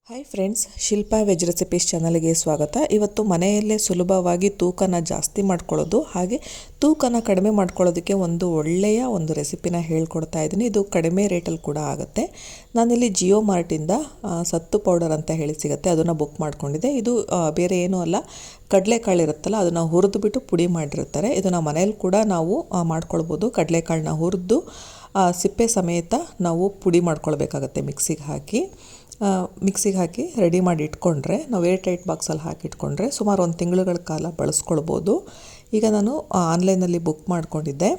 Hi friends, Shilpa veg recipes ಚಾನಲ್ಗೆ ಸ್ವಾಗತ. ಇವತ್ತು ಮನೆಯಲ್ಲೇ ಸುಲಭವಾಗಿ ತೂಕನ ಜಾಸ್ತಿ ಮಾಡ್ಕೊಳ್ಳೋದು ಹಾಗೆ ತೂಕನ ಕಡಿಮೆ ಮಾಡ್ಕೊಳ್ಳೋದಕ್ಕೆ ಒಳ್ಳೆಯ ರೆಸಿಪಿನ ಹೇಳ್ಕೊಡ್ತಾ ಇದ್ದೀನಿ. ಇದು ಕಡಿಮೆ ರೇಟಲ್ಲಿ ಕೂಡ ಆಗುತ್ತೆ. ನಾನಿಲ್ಲಿ ಜಿಯೋ ಮಾರ್ಟಿಂದ ಸತ್ತು ಪೌಡರ್ ಅಂತ ಹೇಳಿ ಸಿಗುತ್ತೆ, ಅದನ್ನು ಬುಕ್ ಮಾಡ್ಕೊಂಡಿದ್ದೆ. ಇದು ಬೇರೆ ಏನೂ ಅಲ್ಲ, ಕಡಲೆಕಾಳು ಇರುತ್ತಲ್ಲ ಅದನ್ನು ಹುರಿದುಬಿಟ್ಟು ಪುಡಿ ಮಾಡಿರ್ತಾರೆ. ಇದನ್ನು ಮನೇಲಿ ಕೂಡ ನಾವು ಮಾಡ್ಕೊಳ್ಬೋದು. ಕಡಲೆಕಾಳನ್ನ ಹುರಿದು ಸಿಪ್ಪೆ ಸಮೇತ ನಾವು ಪುಡಿ ಮಾಡ್ಕೊಳ್ಬೇಕಾಗತ್ತೆ. ಮಿಕ್ಸಿಗೆ ಹಾಕಿ ರೆಡಿ ಮಾಡಿ ಇಟ್ಕೊಂಡ್ರೆ, ನಾವು ಏರ್ ಟೈಟ್ ಬಾಕ್ಸಲ್ಲಿ ಹಾಕಿ ಇಟ್ಕೊಂಡ್ರೆ ಸುಮಾರು 1 ತಿಂಗಳುಗಳ ಕಾಲ ಬಳಸ್ಕೊಳ್ಬೋದು. ಈಗ ನಾನು ಆನ್ಲೈನಲ್ಲಿ ಬುಕ್ ಮಾಡ್ಕೊಂಡಿದ್ದೆ.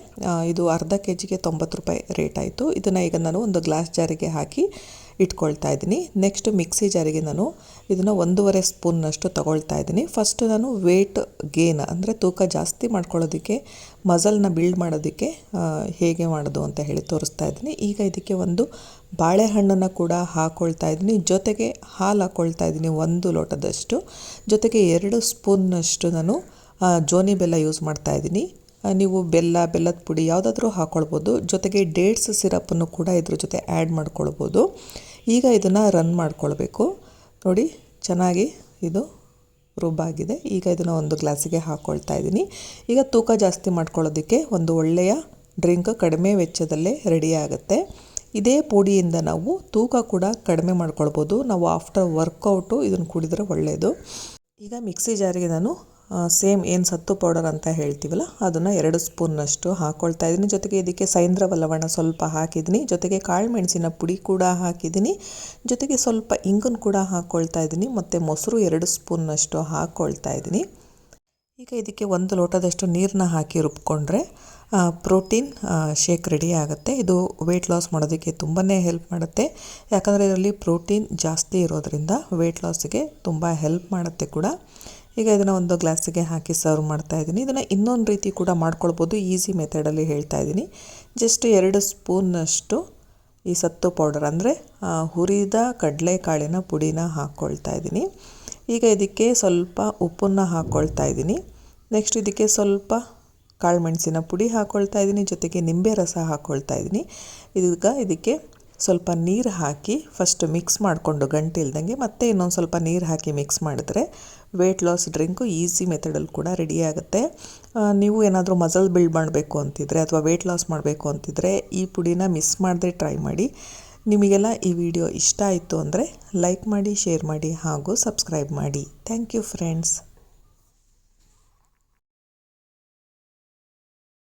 ಇದು ಅರ್ಧ ಕೆಜಿಗೆ 90 ರೂಪಾಯಿ ರೇಟ್ ಆಯಿತು. ಇದನ್ನು ಈಗ ನಾನು ಒಂದು ಗ್ಲಾಸ್ ಜಾರಿಗೆ ಹಾಕಿ ಇಟ್ಕೊಳ್ತಾ ಇದ್ದೀನಿ. ನೆಕ್ಸ್ಟ್ ಮಿಕ್ಸಿ ಜಾರಿಗೆ ನಾನು ಇದನ್ನು 1.5 ಸ್ಪೂನ್ನಷ್ಟು ತಗೊಳ್ತಾ ಇದ್ದೀನಿ. ಫಸ್ಟ್ ನಾನು ವೇಟ್ ಗೇನ್ ಅಂದರೆ ತೂಕ ಜಾಸ್ತಿ ಮಾಡ್ಕೊಳ್ಳೋದಕ್ಕೆ, ಮಸಲ್ನ ಬಿಲ್ಡ್ ಮಾಡೋದಕ್ಕೆ ಹೇಗೆ ಮಾಡೋದು ಅಂತ ಹೇಳಿ ತೋರಿಸ್ತಾ ಇದ್ದೀನಿ. ಈಗ ಇದಕ್ಕೆ ಒಂದು ಬಾಳೆಹಣ್ಣನ್ನು ಕೂಡ ಹಾಕ್ಕೊಳ್ತಾ ಇದ್ದೀನಿ. ಜೊತೆಗೆ ಹಾಲು ಹಾಕ್ಕೊಳ್ತಾ ಇದ್ದೀನಿ 1 ಲೋಟದಷ್ಟು. ಜೊತೆಗೆ 2 ಸ್ಪೂನ್ನಷ್ಟು ನಾನು ಜೋನಿ ಬೆಲ್ಲ ಯೂಸ್ ಮಾಡ್ತಾ ಇದ್ದೀನಿ. ನೀವು ಬೆಲ್ಲದ ಪುಡಿ ಯಾವುದಾದ್ರೂ ಹಾಕ್ಕೊಳ್ಬೋದು. ಜೊತೆಗೆ ಡೇಟ್ಸ್ ಸಿರಪನ್ನು ಕೂಡ ಇದ್ರ ಜೊತೆ ಆ್ಯಡ್ ಮಾಡ್ಕೊಳ್ಬೋದು. ಈಗ ಇದನ್ನು ರನ್ ಮಾಡ್ಕೊಳ್ಬೇಕು. ನೋಡಿ, ಚೆನ್ನಾಗಿ ಇದು ರುಬ್ಬಾಗಿದೆ. ಈಗ ಇದನ್ನು ಒಂದು ಗ್ಲಾಸಿಗೆ ಹಾಕ್ಕೊಳ್ತಾ ಇದ್ದೀನಿ. ಈಗ ತೂಕ ಜಾಸ್ತಿ ಮಾಡ್ಕೊಳ್ಳೋದಕ್ಕೆ ಒಂದು ಒಳ್ಳೆಯ ಡ್ರಿಂಕ್ ಕಡಿಮೆ ವೆಚ್ಚದಲ್ಲೇ ರೆಡಿ ಆಗುತ್ತೆ. ಇದೇ ಪುಡಿಯಿಂದ ನಾವು ತೂಕ ಕೂಡ ಕಡಿಮೆ ಮಾಡ್ಕೊಳ್ಬೋದು. ನಾವು ಆಫ್ಟರ್ ವರ್ಕೌಟು ಇದನ್ನು ಕುಡಿದ್ರೆ ಒಳ್ಳೆಯದು. ಈಗ ಮಿಕ್ಸಿ ಜಾರಿಗೆ ನಾನು ಸೇಮ್ ಏನು ಸತ್ತು ಪೌಡರ್ ಅಂತ ಹೇಳ್ತೀವಲ್ಲ ಅದನ್ನು 2 ಸ್ಪೂನ್ನಷ್ಟು ಹಾಕ್ಕೊಳ್ತಾ ಇದ್ದೀನಿ. ಜೊತೆಗೆ ಇದಕ್ಕೆ ಸೈಂಧವ ಲವಣ ಸ್ವಲ್ಪ ಹಾಕಿದ್ದೀನಿ. ಜೊತೆಗೆ ಕಾಳು ಮೆಣಸಿನ ಪುಡಿ ಕೂಡ ಹಾಕಿದ್ದೀನಿ. ಜೊತೆಗೆ ಸ್ವಲ್ಪ ಇಂಗನ್ನು ಕೂಡ ಹಾಕ್ಕೊಳ್ತಾ ಇದ್ದೀನಿ. ಮತ್ತು ಮೊಸರು 2 ಸ್ಪೂನ್ನಷ್ಟು ಹಾಕ್ಕೊಳ್ತಾ ಇದ್ದೀನಿ. ಈಗ ಇದಕ್ಕೆ 1 ಲೋಟದಷ್ಟು ನೀರನ್ನ ಹಾಕಿ ರುಬ್ಕೊಂಡ್ರೆ ಪ್ರೋಟೀನ್ ಶೇಕ್ ರೆಡಿ ಆಗುತ್ತೆ. ಇದು ವೆಯ್ಟ್ ಲಾಸ್ ಮಾಡೋದಕ್ಕೆ ತುಂಬಾ ಹೆಲ್ಪ್ ಮಾಡುತ್ತೆ. ಯಾಕಂದರೆ ಇದರಲ್ಲಿ ಪ್ರೋಟೀನ್ ಜಾಸ್ತಿ ಇರೋದ್ರಿಂದ ವೆಯ್ಟ್ ಲಾಸಿಗೆ ತುಂಬ ಹೆಲ್ಪ್ ಮಾಡುತ್ತೆ ಕೂಡ. ಈಗ ಇದನ್ನು ಒಂದು ಗ್ಲಾಸಿಗೆ ಹಾಕಿ ಸರ್ವ್ ಮಾಡ್ತಾ ಇದ್ದೀನಿ. ಇದನ್ನು ಇನ್ನೊಂದು ರೀತಿ ಕೂಡ ಮಾಡ್ಕೊಳ್ಬೋದು. ಈಸಿ ಮೆಥಡಲ್ಲಿ ಹೇಳ್ತಾ ಇದ್ದೀನಿ. ಜಸ್ಟ್ 2 ಸ್ಪೂನ್ನಷ್ಟು ಈ ಸತ್ತು ಪೌಡರ್ ಅಂದರೆ ಹುರಿದ ಕಡಲೆಕಾಳಿನ ಪುಡಿನ ಹಾಕ್ಕೊಳ್ತಾ ಇದ್ದೀನಿ. ಈಗ ಇದಕ್ಕೆ ಸ್ವಲ್ಪ ಉಪ್ಪನ್ನು ಹಾಕ್ಕೊಳ್ತಾ ಇದ್ದೀನಿ. ನೆಕ್ಸ್ಟ್ ಇದಕ್ಕೆ ಸ್ವಲ್ಪ ಕಾಳು ಮೆಣಸಿನ ಪುಡಿ ಹಾಕ್ಕೊಳ್ತಾ ಇದ್ದೀನಿ. ಜೊತೆಗೆ ನಿಂಬೆ ರಸ ಹಾಕ್ಕೊಳ್ತಾ ಇದ್ದೀನಿ. ಈಗ ಇದಕ್ಕೆ ಸ್ವಲ್ಪ ನೀರು ಹಾಕಿ ಫಸ್ಟ್ ಮಿಕ್ಸ್ ಮಾಡಿಕೊಂಡು ಗಂಟೆ ಇಲ್ದಂಗೆ ಮತ್ತೆ ಇನ್ನೊಂದು ಸ್ವಲ್ಪ ನೀರು ಹಾಕಿ ಮಿಕ್ಸ್ ಮಾಡಿದ್ರೆ ವೆಯ್ಟ್ ಲಾಸ್ ಡ್ರಿಂಕು ಈಸಿ ಮೆಥಡಲ್ಲಿ ಕೂಡ ರೆಡಿ ಆಗುತ್ತೆ. ನೀವು ಏನಾದರೂ ಮಸಲ್ ಬಿಲ್ಡ್ ಮಾಡಬೇಕು ಅಂತಿದ್ರೆ ಅಥವಾ ವೆಯ್ಟ್ ಲಾಸ್ ಮಾಡಬೇಕು ಅಂತಿದ್ರೆ ಈ ಪುಡಿನ ಮಿಸ್ ಮಾಡದೆ ಟ್ರೈ ಮಾಡಿ. ನಿಮಗೆಲ್ಲ ಈ ವಿಡಿಯೋ ಇಷ್ಟ ಆಯಿತು ಅಂದರೆ ಲೈಕ್ ಮಾಡಿ, ಶೇರ್ ಮಾಡಿ ಹಾಗೂ ಸಬ್ಸ್ಕ್ರೈಬ್ ಮಾಡಿ. Thank you friends.